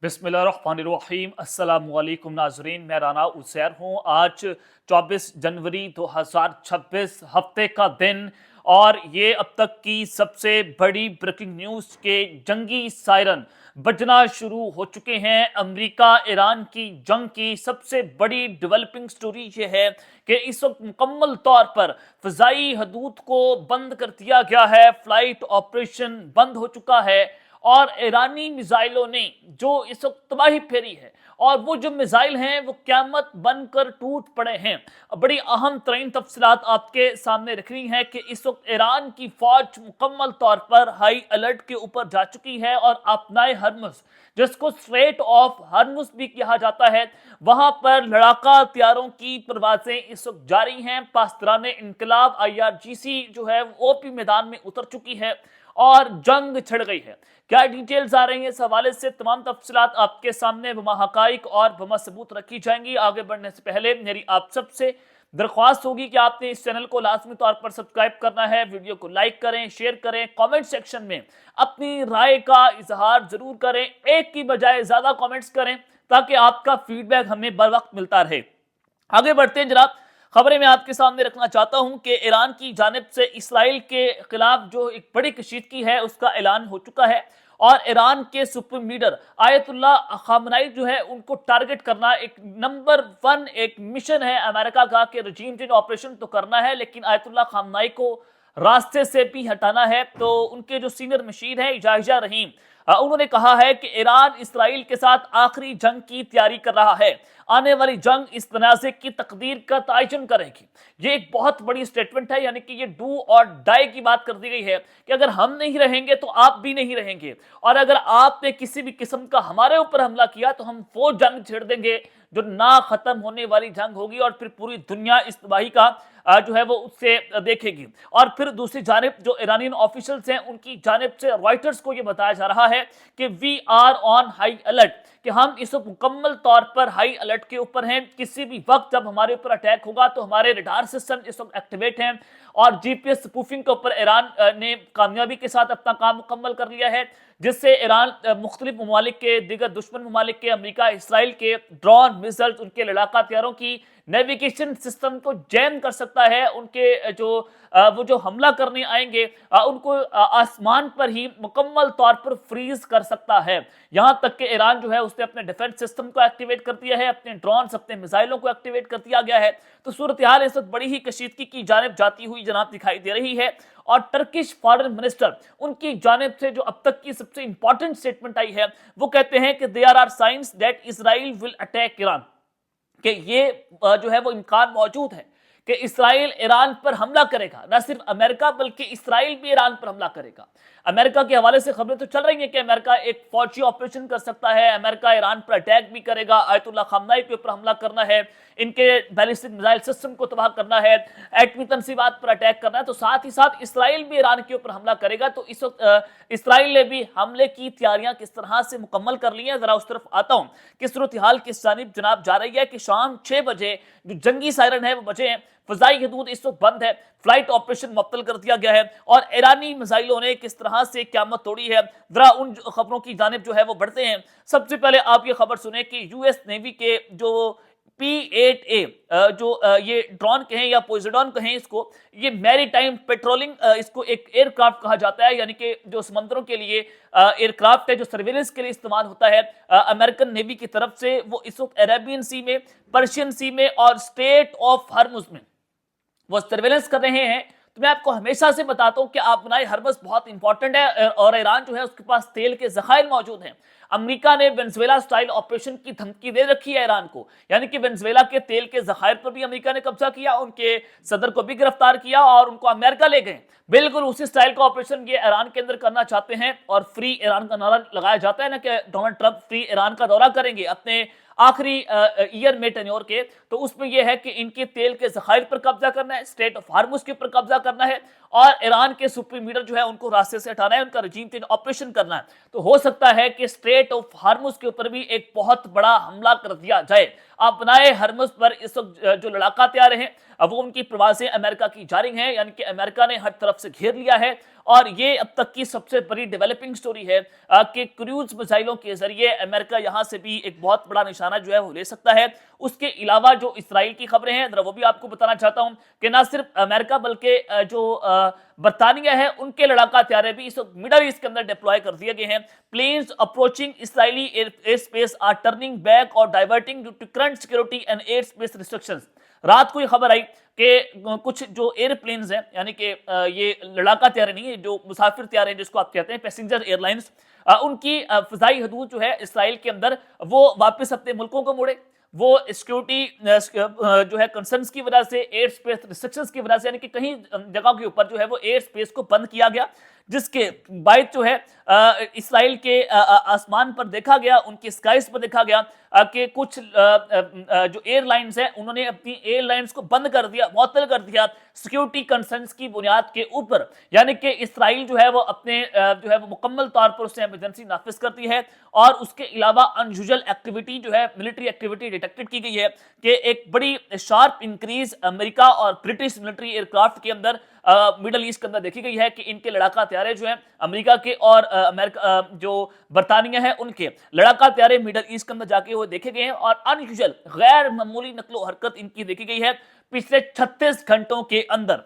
बिस्मिल्लाहिर्रहमानिर्रहीम। अस्सलाम वालेकुम नाजरीन, मैं राना उसैर हूँ। आज 24 जनवरी 2026 हफ्ते का दिन और ये अब तक की सबसे बड़ी ब्रेकिंग न्यूज़ के जंगी सायरन बजना शुरू हो चुके हैं। अमेरिका ईरान की जंग की सबसे बड़ी डेवलपिंग स्टोरी ये है कि इस वक्त मुकम्मल तौर पर फ़ज़ाई हदूद को बंद कर दिया गया है, फ्लाइट ऑपरेशन बंद हो चुका है और ईरानी मिसाइलों ने जो इस वक्त तबाही फेरी है और वो जो मिसाइल हैं वो क़यामत बनकर टूट पड़े हैं। बड़ी अहम तरीन तफसीलात आपके सामने रखनी है कि इस वक्त ईरान की फौज मुकम्मल तौर पर हाई अलर्ट के ऊपर जा चुकी है और अपनाए हरमुज़, जिसको स्ट्रेट ऑफ हरमुज़ भी कहा जाता है, वहां पर लड़ाका हथियारों की परवाजें इस वक्त जारी हैं। पासदारान इनकलाब IRGC जो है वो भी मैदान में उतर चुकी है और जंग छिड़ गई है। क्या डिटेल्स आ रही हैं इस हवाले से, तमाम तफसीलात आपके सामने बमा हकाइक और बमा सबूत रखी जाएंगी। आगे बढ़ने से पहले मेरी आप सबसे दरख्वास्त होगी कि आपने इस चैनल को लाजमी तौर पर सब्सक्राइब करना है, वीडियो को लाइक करें, शेयर करें, कमेंट सेक्शन में अपनी राय का इजहार जरूर करें। एक की बजाय ज्यादा कमेंट्स करें ताकि आपका फीडबैक हमें बर वक्त मिलता रहे। आगे बढ़ते हैं जनाब, खबरें मैं आपके सामने रखना चाहता हूं कि ईरान की जानिब से इसराइल के खिलाफ जो एक बड़ी कशीदगी है उसका ऐलान हो चुका है और ईरान के सुप्रीम लीडर आयतुल्ला खामनाई जो है उनको टारगेट करना एक नंबर 1 एक मिशन है अमेरिका का कि रजीम चेंज ऑपरेशन तो करना है लेकिन आयतुल्ला खामनाई को रास्ते से भी हटाना है। तो उनके जो सीनियर मशीर हैं जाहिजा रहीम, उन्होंने कहा है कि ईरान इसराइल के साथ आखिरी जंग की तैयारी कर रहा है, आने वाली जंग इस तनाज़े की तकदीर का तयन करेगी। ये एक बहुत बड़ी स्टेटमेंट है, यानी कि ये डू और डाई की बात कर दी गई है कि अगर हम नहीं रहेंगे तो आप भी नहीं रहेंगे और अगर आपने किसी भी किस्म का हमारे ऊपर हमला किया तो हम वो जंग छेड़ देंगे जो ना खत्म होने वाली जंग होगी और फिर पूरी दुनिया इस तबाही का जो है वो उससे देखेगी। और फिर दूसरी जानिब जो ईरानियन ऑफिशियल्स हैं उनकी जानिब से रॉयटर्स को ये बताया जा रहा है कि we are on high alert, कि हम इस मुकम्मल तौर पर हाई अलर्ट के ऊपर हैं। किसी भी वक्त जब हमारे ऊपर अटैक होगा तो हमारे रडार सिस्टम इस वक्त एक्टिवेट हैं और GPS स्पूफिंग के ऊपर ईरान ने कामयाबी के साथ अपना काम मुकम्मल कर लिया है, जिससे ईरान मुख्तलिफ ममालिक के, दीगर दुश्मन ममालिक के, अमेरिका इसराइल के ड्रोन मिसाइल, उनके लड़ाका हथियारों की नेविगेशन सिस्टम को जैम कर सकता है। उनके जो वो जो हमला करने आएंगे उनको आसमान पर ही मुकम्मल तौर पर फ्रीज कर सकता है। यहां तक कि ईरान जो है उसने अपने डिफेंस सिस्टम को एक्टिवेट कर दिया है, अपने ड्रोन, अपने मिसाइलों को एक्टिवेट कर दिया गया है। तो सूरत हाल इस वक्त बड़ी ही कशीदगी की जानिब जाती हुई जनाब दिखाई दे रही है और टर्किश फॉरेन मिनिस्टर उनकी जानिब से जो अब तक की सबसे इंपॉर्टेंट स्टेटमेंट आई है वो कहते हैं कि there are signs that Israel will attack Iran, कि ये जो है वो इम्कान मौजूद है कि इसराइल ईरान पर हमला करेगा। न सिर्फ अमेरिका बल्कि इसराइल भी ईरान पर हमला करेगा। अमेरिका के हवाले से खबरें तो चल रही हैं कि अमेरिका एक फौजी ऑपरेशन कर सकता है, अमेरिका ईरान पर अटैक भी करेगा, आयतुल्ला खामनाई के ऊपर हमला करना है, इनके बैलिस्टिक मिसाइल सिस्टम को तबाह करना है, एटमी तनसीबात पर अटैक करना है। तो साथ ही साथ इसराइल भी ईरान के ऊपर हमला करेगा। तो इस वक्त इसराइल ने भी हमले की तैयारियां किस तरह से मुकम्मल कर ली हैं, जरा उस तरफ आता हूं कि सूरत हाल किस जानिब जनाब जा रही है कि शाम 6 बजे जो जंगी सायरन है वो बजे हैं, फ़ज़ाई हदूद इस वक्त बंद है, फ्लाइट ऑपरेशन मुअत्तल कर दिया गया है और ईरानी मिसाइलों ने किस तरह से क़यामत तोड़ी है। जरा उन खबरों की जानिब जो है वो बढ़ते हैं। सबसे पहले आप ये खबर सुने कि US नेवी के जो P-8A जो ये ड्रोन कहें या पोइजडॉन कहें इसको, ये मैरी टाइम पेट्रोलिंग इसको एक एयरक्राफ्ट कहा जाता है, यानी कि जो समंदरों के लिए एयरक्राफ्ट है जो सर्वेलेंस के लिए इस्तेमाल होता है अमेरिकन नेवी की तरफ से। वो इस वक्त अरेबियन सी में, पर्शियन सी में और स्ट्रेट ऑफ हॉर्मुज़ में वो सर्वेलेंस कर रहे हैं। तो मैं आपको हमेशा से बताता हूं कि अपनाए हरमुज़ बहुत इंपॉर्टेंट है और ईरान जो है उसके पास तेल के ज़खायर मौजूद हैं। अमेरिका ने वेनेजुएला स्टाइल ऑपरेशन की धमकी दे रखी है ईरान को, यानी कि वेनेजुएला के तेल के ज़खायर पर भी अमेरिका ने कब्जा किया, उनके सदर को भी गिरफ्तार किया और उनको अमेरिका ले गए। बिल्कुल उसी स्टाइल का ऑपरेशन ये ईरान के अंदर करना चाहते हैं और फ्री ईरान का नारा लगाया जाता है ना कि डोनाल्ड ट्रंप फ्री ईरान का दौरा करेंगे अपने आखिरी ईयर में टेन्योर के। तो उसमें यह है कि इनके तेल के ज़खायर पर कब्जा करना है, स्ट्रेट ऑफ हॉर्मुज़ के ऊपर कब्जा करना है और ईरान के सुप्रीम लीडर जो है उनको रास्ते से हटाना है, उनका रजीम चेंज ऑपरेशन करना है। तो हो सकता है कि स्ट्रेट ऑफ हॉर्मुज़ के ऊपर भी एक बहुत बड़ा हमला कर दिया जाए। अपनाए हरमुज पर इस वक्त जो लड़ाका तैयार हैं वो उनकी प्रवासें अमेरिका की जारी हैं, यानी कि अमेरिका ने हर तरफ से घेर लिया है। और ये अब तक की सबसे बड़ी डेवलपिंग स्टोरी है कि क्रूज मिसाइलों के जरिए अमेरिका यहां से भी एक बहुत बड़ा निशाना जो है वो ले सकता है। उसके अलावा जो इसराइल की खबरें हैं जरा वो भी आपको बताना चाहता हूं कि ना सिर्फ अमेरिका बल्कि जो बर्तानिया है उनके लड़ाका हथियार भी इस मिडल ईस्ट के अंदर डिप्लॉय कर दिए गए हैं। Planes approaching Israeli air space are turning back और diverting due to current security and air space restrictions. रात को ये खबर आई कि कुछ जो एयरप्लेन्स हैं, यानी कि ये लड़ाका तैयार नहीं है, जो मुसाफिर तैयार हैं जिसको आप कहते हैं पैसेंजर एयरलाइंस, उनकी फजाई हदूद जो है इसराइल के अंदर वो वापस अपने मुल्कों को मोड़े। वो सिक्योरिटी जो है कंसर्न्स की वजह से, एयर स्पेस रिस्ट्रिक्शंस की वजह से, यानी कि कहीं जगह के ऊपर जो है वो एयर स्पेस को बंद किया गया, जिसके बाद जो है इसराइल के आसमान पर देखा गया, उनकी स्काइज पर देखा गया कि कुछ जो एयरलाइंस हैं उन्होंने अपनी एयरलाइंस को बंद कर दिया, मुअत्तल कर दिया सिक्योरिटी कंसर्न्स की बुनियाद के ऊपर। यानी कि इसराइल जो है वो अपने जो है वो मुकम्मल तौर पर उससे इमरजेंसी नाफिज करती है। और उसके अलावा अनयूजुअल एक्टिविटी जो है, मिलिट्री एक्टिविटी डिटेक्टेड की गई है कि एक बड़ी शार्प इंक्रीज अमेरिका और ब्रिटिश मिलिट्री एयरक्राफ्ट के अंदर मिडल ईस्ट के अंदर देखी गई है कि इनके लड़ाका हथियार जो हैं अमेरिका के और अमेरिका जो बर्तानिया है उनके लड़ाका हथियार मिडल ईस्ट के अंदर जाके वो देखे गए हैं। और अनयूजुअल गैर मामूली नकलो हरकत इनकी देखी गई है पिछले 36 घंटों के अंदर।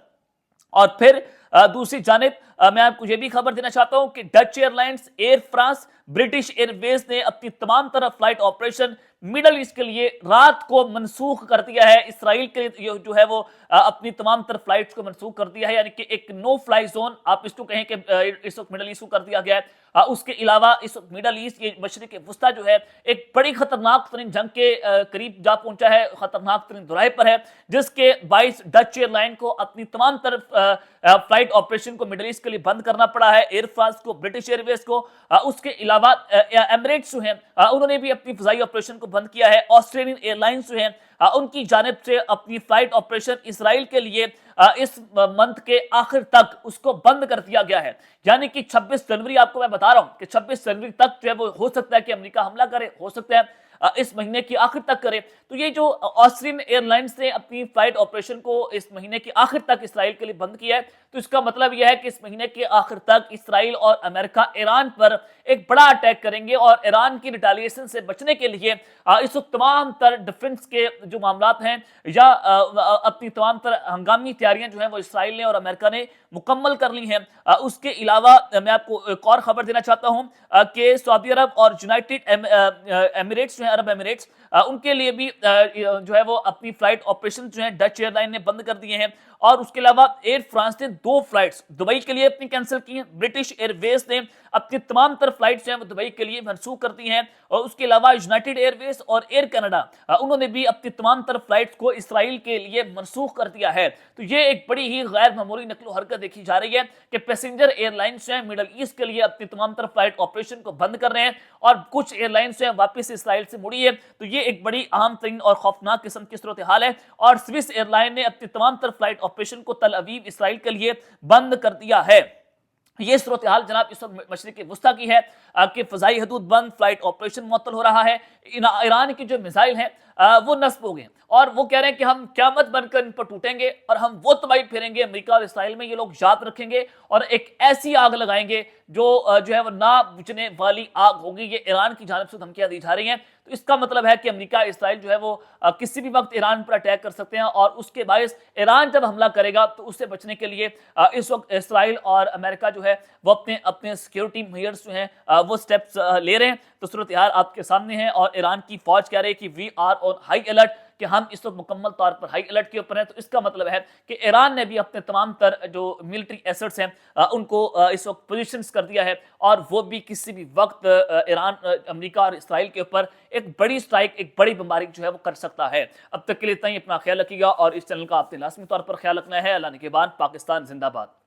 और फिर दूसरी जानिब मैं आपको यह भी खबर देना चाहता हूं कि Dutch airlines, air France, British Airways ने अपनी तमाम तरह फ्लाइट ऑपरेशन मिडल ईस्ट के लिए रात को मनसूख कर दिया है। इसराइल के जो है वो अपनी तमाम तरह फ्लाइट्स को मनसूख कर दिया है, यानी कि एक नो फ्लाई जोन आप इसको कहें कि इस वक्त मिडल ईस्ट को कर दिया गया है। उसके अलावा इस वक्त मिडल ईस्ट, ये मशरिक वस्ता जो है एक बड़ी खतरनाक तरीन जंग के करीब जा पहुंचा है, खतरनाक तरीन दुराहे पर है, जिसके बाइस डच एयरलाइन को अपनी तमाम तरफ फ्लाइट ऑपरेशन को मिडल ईस्ट के लिए बंद करना पड़ा है, एयर फ्रांस को, ब्रिटिश एयरवेज को। उसके अलावा एमिरेट्स जो हैं उन्होंने भी अपनी फजाई ऑपरेशन को बंद किया है। ऑस्ट्रेलियन एयरलाइंस जो हैं उनकी जानिब से अपनी फ्लाइट ऑपरेशन इसराइल के लिए इस मंथ के आखिर तक उसको बंद कर दिया गया है। यानी कि 26 जनवरी आपको मैं बता रहा हूं कि 26 जनवरी तक जो है वो हो सकता है कि अमेरिका हमला करे, हो सकता है इस महीने की आखिर तक करे। तो ये जो ऑस्ट्रियन एयरलाइंस ने अपनी फ्लाइट ऑपरेशन को इस महीने की आखिर तक इसराइल के लिए बंद किया है, तो इसका मतलब यह है कि इस महीने के आखिर तक इसराइल और अमेरिका ईरान पर एक बड़ा अटैक करेंगे। और ईरान की रिटेलिएशन से बचने के लिए इस वक्त तमाम तर डिफेंस के जो मामलात हैं या अपनी तमाम तर हंगामी तैयारियां जो हैं वो इसराइल ने और अमेरिका ने मुकम्मल कर ली हैं। उसके अलावा मैं आपको एक और खबर देना चाहता हूं कि सऊदी अरब और यूनाइटेड एमिरेट्स जो है, अरब एमिरेट्स, उनके लिए भी जो है वो अपनी फ्लाइट ऑपरेशन जो है डच एयरलाइन ने बंद कर दिए हैं। और उसके अलावा एयर फ्रांस ने 2 फ्लाइट्स दुबई के लिए अपनी कैंसिल की हैं। ब्रिटिश एयरवेज ने अपनी तमाम तरह फ्लाइट्स हैं वो दुबई के लिए मनसूख कर दी हैं। और उसके अलावा यूनाइटेड एयरवेज और एयर कनाडा उन्होंने भी अपनी तमाम तरह फ्लाइट्स को इसराइल के लिए मनसूख कर दिया है। तो ये एक बड़ी ही गैर मामूली नकलो हरकत देखी जा रही है कि पैसेंजर एयरलाइंस हैं मिडल ईस्ट के लिए अपनी तमाम तरह फ्लाइट ऑपरेशन को बंद कर रहे हैं और कुछ एयरलाइंस हैं वापस इसराइल से मुड़ी है। तो ये एक बड़ी अहम तरीन और खौफनाक किस्म की सूरत हाल है। और स्विस एयरलाइन ने अपनी तमाम तरह फ्लाइट ऑपरेशन को तल अवीव इसराइल के लिए बंद कर दिया है। ये सूरत हाल जनाब इस वक्त मशरिक वस्ता की है कि फजाई हदूद बंद, फ्लाइट ऑपरेशन मुअत्तल हो रहा है। ईरान की जो मिसाइल हैं वो नस्ब हो गए और वो कह रहे हैं कि हम क़यामत बनकर इन पर टूटेंगे और हम वो तबाही फेरेंगे अमेरिका और इसराइल में, ये लोग याद रखेंगे और एक ऐसी आग लगाएंगे जो है वो ना बुझने वाली आग होगी। ये ईरान की जानिब से धमकियां दी जा रही हैं। तो इसका मतलब है कि अमेरिका इसराइल जो है वो किसी भी वक्त ईरान पर अटैक कर सकते हैं और उसके बायस ईरान जब हमला करेगा तो उससे बचने के लिए इस वक्त इसराइल और अमेरिका जो है वो अपने अपने सिक्योरिटी मेजर्स जो हैं वो स्टेप्स ले रहे हैं। तो सूरत हाल आपके सामने है और ईरान की फौज कह रही है कि we are on high alert, कि हम इस वक्त मुकम्मल तौर पर हाई अलर्ट के ऊपर हैं। तो इसका मतलब है कि ईरान ने भी अपने तमाम तर जो मिलिट्री एसेट्स हैं उनको इस वक्त पोजीशंस कर दिया है और वो भी किसी भी वक्त ईरान, अमेरिका और इसराइल के ऊपर एक बड़ी स्ट्राइक, एक बड़ी बमबारी जो है वो कर सकता है। अब तक के लिए इतना ही, अपना ख्याल रखिएगा और इस चैनल का आपने लाजमी तौर पर ख्याल रखना है। अल्लाह ने के बाद, पाकिस्तान जिंदाबाद।